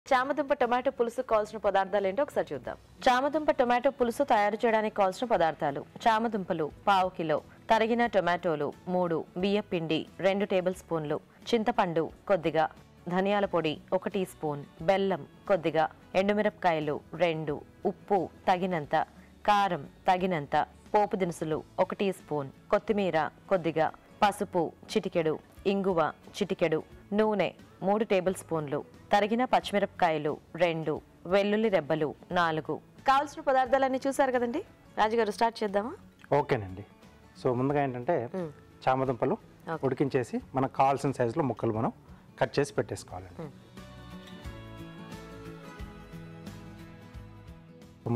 చామదుంప tomato పులుసు కావాల్సిన పదార్థాలు ఏంటో ఒకసారి చూద్దాం. చామదుంప టొమాటో పులుసు తయారు చేయడానికి కావాల్సిన పదార్థాలు: చామదుంపలు 1/2 కిలో, తరిగిన టొమాటోలు 3, బియ్య పిండి 2 టేబుల్ స్పూన్లు, చింతపండు కొద్దిగా, ధనియాల పొడి 1 టీ స్పూన్, బెల్లం కొద్దిగా, ఎండుమిరపకాయలు 2, ఉప్పు తగినంత, కారం తగినంత, పోపు దినుసులు 1 టీ స్పూన్, కొత్తిమీర కొద్దిగా, పసుపు చిటికెడు, ఇంగువ చిటికెడు, నూనె 3 టేబుల్ స్పూన్లు, తరిగిన పచ్చిమిరపకాయలు 2, వెల్లుల్లి రెబ్బలు 4. కావాల్సిన పదార్థాలన్నీ చూసారు కదండి రాజుగారు, స్టార్ట్ చేద్దామా? ఓకేనండి. సో ముందుగా ఏంటంటే చామదుంపలు ఉడికించేసి మనకు కావాల్సిన సైజులో ముక్కలు మనం కట్ చేసి పెట్టేసుకోవాలండి.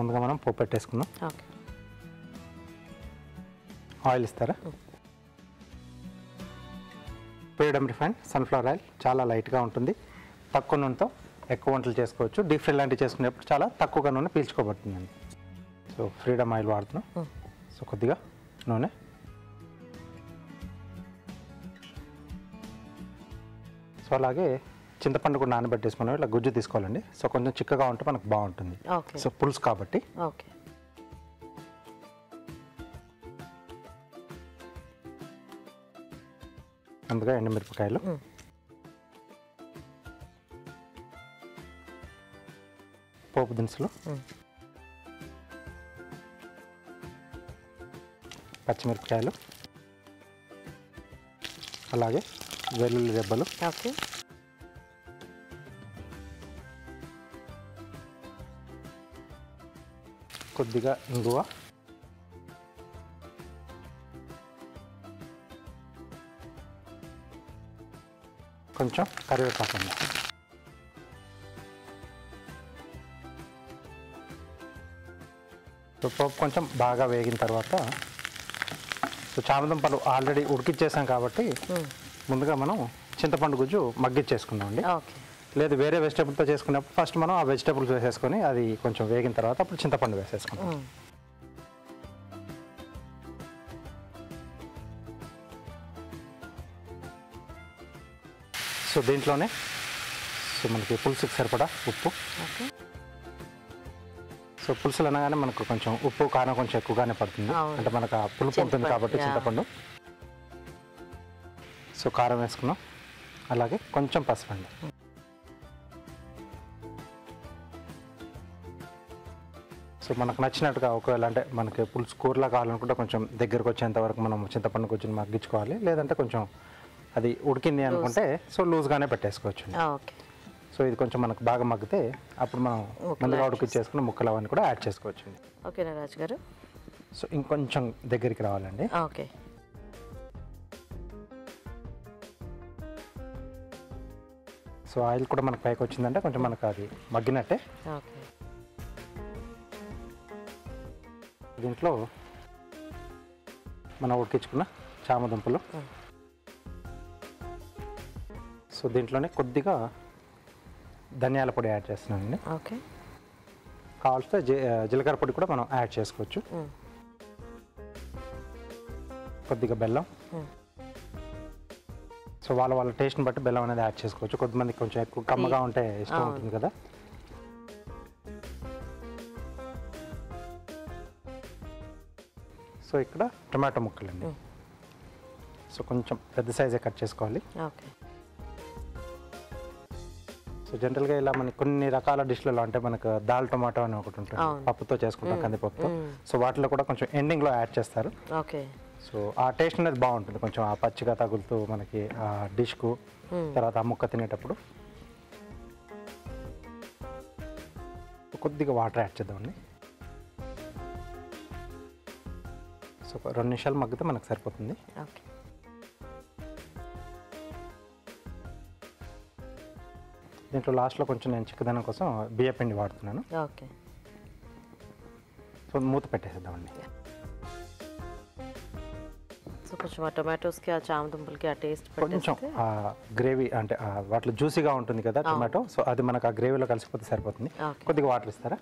ముందుగా మనం పోపు పెట్టేసుకుందాం. ఆయిల్ ఇస్తారా? ఫ్రీడమ్ రిఫైండ్ సన్ఫ్లవర్ ఆయిల్ చాలా లైట్గా ఉంటుంది. తక్కువ నూనెతో ఎక్కువ వంటలు చేసుకోవచ్చు. డీప్ ఫ్రై లాంటివి చేసుకునేప్పుడు చాలా తక్కువగా నూనె పీల్చుకోబడుతుందండి. సో ఫ్రీడమ్ ఆయిల్ వాడుతున్నాం. సో కొద్దిగా నూనె, సో అలాగే చింతపండు కూడా నానబెట్టేసుకున్నాం. ఇలా గుజ్జు తీసుకోవాలండి. సో కొంచెం చిక్కగా ఉంటే మనకు బాగుంటుంది. సో పులుసు కాబట్టి. అందుగా ఎండుమిరపకాయలు, పోపు దినుసులు, పచ్చిమిరపకాయలు, అలాగే వెల్లుల్లి రెబ్బలు, కొద్దిగా ఇంగువ, కొంచెం కరివేపాకు. సో పోపు కొంచెం బాగా వేగిన తర్వాత, సో చామదుంపలు ఆల్రెడీ ఉడికిచ్చేసాం కాబట్టి ముందుగా మనం చింతపండు గుజ్జు మగ్గిచ్చేసుకున్నామండి. లేదు వేరే వెజిటేబుల్తో చేసుకున్నప్పుడు ఫస్ట్ మనం ఆ వెజిటేబుల్స్ వేసేసుకొని అది కొంచెం వేగిన తర్వాత అప్పుడు చింతపండు వేసేసుకుంటాం. సో దీంట్లోనే సో మనకి పులుసుకి సరిపడా ఉప్పు. సో పులుసులు అనగానే మనకు కొంచెం ఉప్పు కారం కొంచెం ఎక్కువగానే పడుతుంది, అంటే మనకు ఆ పులుపు ఉంటుంది కాబట్టి చింతపండు. సో కారం వేసుకున్నాం, అలాగే కొంచెం పసుపు అండి. సో మనకు నచ్చినట్టుగా ఒకవేళ అంటే మనకి పులుసు కూరలా కావాలనుకుంటే కొంచెం దగ్గరకు వచ్చేంత వరకు మనం చింతపండు కొంచెం మగ్గించుకోవాలి. లేదంటే కొంచెం అది ఉడికింది అనుకుంటే సో లూజ్గానే పెట్టేసుకోవచ్చు. సో ఇది కొంచెం మనకు బాగా మగ్గితే అప్పుడు మనం ముందుగా ఉడికిచ్చేసుకున్న ముక్కలు అవన్నీ కూడా యాడ్ చేసుకోవచ్చు. ఓకేనా రాజు గారు? సో ఇంకొంచెం దగ్గరికి రావాలండి. ఓకే. సో ఆయిల్ కూడా మనకు పైకి వచ్చిందంటే కొంచెం మనకు అది మగ్గినట్టే. దీంట్లో మనం ఉడికించుకున్న చామదుంపలు, సో దీంట్లోనే కొద్దిగా ధనియాల పొడి యాడ్ చేస్తున్నానండి. ఓకే. కావాల్సిన జీలకర్ర పొడి కూడా మనం యాడ్ చేసుకోవచ్చు. కొద్దిగా బెల్లం. సో వాళ్ళ టేస్ట్ని బట్టి బెల్లం అనేది యాడ్ చేసుకోవచ్చు. కొంతమందికి కొంచెం ఎక్కువ కమ్మగా ఉంటే ఇష్టం ఉంటుంది కదా. సో ఇక్కడ టొమాటో ముక్కలండి. సో కొంచెం పెద్ద సైజే కట్ చేసుకోవాలి. ఓకే. సో జనరల్గా ఇలా మనకి కొన్ని రకాల డిష్లలో అంటే మనకు దాల్ టొమాటో అని ఒకటి ఉంటుంది, పప్పుతో చేసుకుంటాం, కందిపప్పుతో. సో వాటిలో కూడా కొంచెం ఎండింగ్లో యాడ్ చేస్తారు. ఓకే. సో ఆ టేస్ట్ అనేది బాగుంటుంది, కొంచెం ఆ పచ్చిగా తగులుతూ మనకి ఆ డిష్కు. తర్వాత ఆ ముక్క తినేటప్పుడు కొద్దిగా వాటర్ యాడ్ చేద్దామండి. సో 2 నిమిషాలు మగ్గితే మనకు సరిపోతుంది. ఓకే. దీంట్లో లాస్ట్లో కొంచెం నేను చిక్కదనం కోసం బియ్య పిండి వాడుతున్నాను. ఓకే. సో మూత పెట్టేసేద్దామండి. సో కొంచెం ఆ టొమాటోస్కి ఆ చామదుంపలకి ఆ టేస్ట్ కొంచెం గ్రేవీ అంటే వాటిలో జ్యూసీగా ఉంటుంది కదా టొమాటో. సో అది మనకు ఆ గ్రేవీలో కలిసిపోతే సరిపోతుంది. కొద్దిగా వాటర్ ఇస్తారా?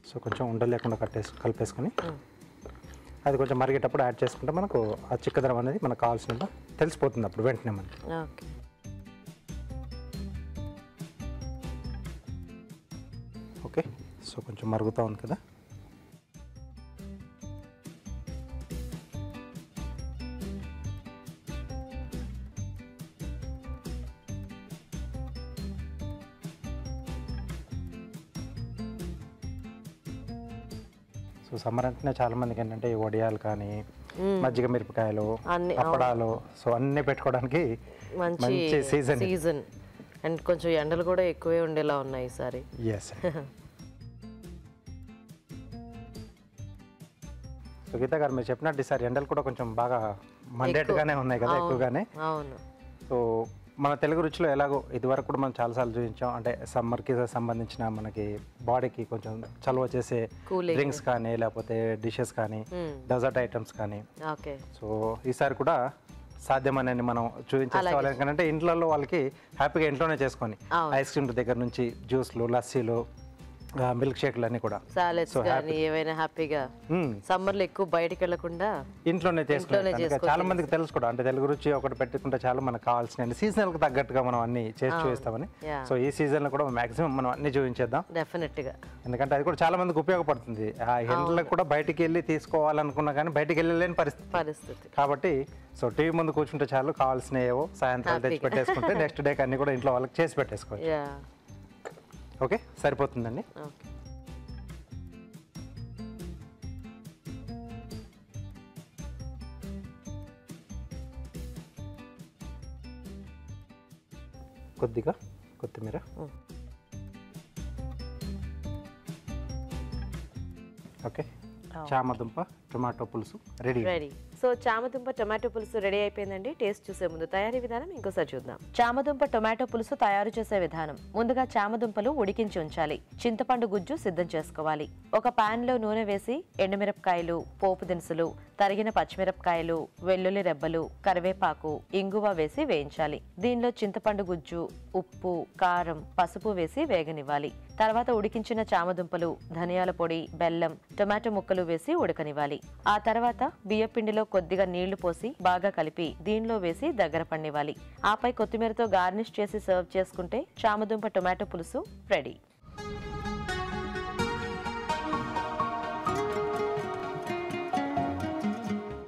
సో సో కొంచెం ఉండలు లేకుండా కలిపేసుకొని అది కొంచెం మరిగేటప్పుడు యాడ్ చేసుకుంటే మనకు ఆ చిక్కదనం అనేది మనకు కావాల్సినంత తెలిసిపోతుంది అప్పుడు వెంటనే మనకి. ఓకే. ఓకే, సో కొంచెం మరుగుతూ ఉంది కదా. సో సమ్మర్ అంటేనే చాలా మందికి ఏంటంటే ఈ వడియాలు కానీ మజ్జిగ మిరపకాయలు అప్పడాలు సో అన్నీ పెట్టుకోవడానికి మంచి సీజన్. అండ్ కొంచెం ఎండలు కూడా ఎక్కువే ఉండేలా ఉన్నాయి ఈసారి. ఎస్. సో గీత గారు మీరు చెప్పినట్టు ఈసారి ఎండలు కూడా కొంచెం బాగా మండేట్టుగానే ఉన్నాయి కదా, ఎక్కువగానే. అవును. సో మన తెలుగు రుచిలో ఎలాగో ఇదివరకు కూడా మనం చాలాసార్లు చూపించాం, అంటే సమ్మర్కి సంబంధించిన మనకి బాడీకి కొంచెం చలువ చేసే డ్రింక్స్ కానీ లేకపోతే డిషెస్ కానీ డెజర్ట్ ఐటమ్స్ కానీ. సో ఈసారి కూడా సాధ్యమని మనం చూపించేసుకోవాలి. ఎందుకంటే ఇంట్లో వాళ్ళకి హ్యాపీగా ఇంట్లోనే చేసుకొని ఐస్ క్రీమ్ దగ్గర నుంచి జ్యూస్లు, లస్సీలు, మిల్క్ షేక్లు అన్ని కూడా సాలెడ్స్ కానీ ఏవైనా హ్యాపీగా సమ్మర్ లో ఎక్కువ బయటికి వెళ్ళకుండా ఇంట్లోనే చేసుకుంటాం. చాలా మందికి తెలుసు కూడా, అంటే తెలుగు రుచి ఒకటి పెట్టుకుంటే చాలా మనకు కావాల్సిన సీజనల్ కి తగ్గట్టుగా మనం అన్ని చేసి చూపిస్తామని. సో ఈ సీజన్ లో కూడా మాక్సిమం మనం అన్ని చూపించేద్దాం డెఫినెట్ గా, ఎందుకంటే అది కూడా చాలా మందికి ఉపయోగపడుతుంది. ఆ ఎండలకు కూడా బయటికి వెళ్ళి తీసుకోవాలనుకున్నా కానీ బయటికి వెళ్ళలేని పరిస్థితి కాబట్టి సో టీవీ ముందు కూర్చుంటే చాలు, కావాల్సిన ఏవో సాయంత్రం తెచ్చి పెట్టేసుకుంటే నెక్స్ట్ డేకి అన్ని కూడా ఇంట్లో వాళ్ళకి చేసి పెట్టేసుకోవచ్చు. ఓకే, సరిపోతుందండి. కొద్దిగా కొత్తిమీర, ఓకే. చామదుంప టొమాటో పులుసు రెడీ. సో చామదుంప టొమాటో పులుసు రెడీ అయిపోయిందండి. టేస్ట్ చూసే ముందు తయారీ విధానం ఇంకోసారి చూద్దాం. చామదుంప టొమాటో పులుసు తయారు చేసే విధానం: ముందుగా చామదుంపలు ఉడికించి ఉంచాలి. చింతపండు గుజ్జు సిద్ధం చేసుకోవాలి. ఒక పాన్ లో నూనె వేసి ఎండుమిరపకాయలు, పోపు దినుసులు, తరిగిన పచ్చిమిరపకాయలు, వెల్లుల్లి రెబ్బలు, కరివేపాకు, ఇంగువ వేసి వేయించాలి. దీనిలో చింతపండు గుజ్జు, ఉప్పు, కారం, పసుపు వేసి వేగనివ్వాలి. తర్వాత ఉడికించిన చామదుంపలు, ధనియాల పొడి, బెల్లం, టొమాటో ముక్కలు వేసి ఉడకనివ్వాలి. ఆ తర్వాత బియ్యపిండిలో కొద్దిగా నీళ్లు పోసి బాగా కలిపి దీనిలో వేసి దగ్గర పడినివ్వాలి. ఆపై కొత్తిమీరతో గార్నిష్ చేసి సర్వ్ చేసుకుంటే చామదుంప టొమాటో పులుసు రెడీ.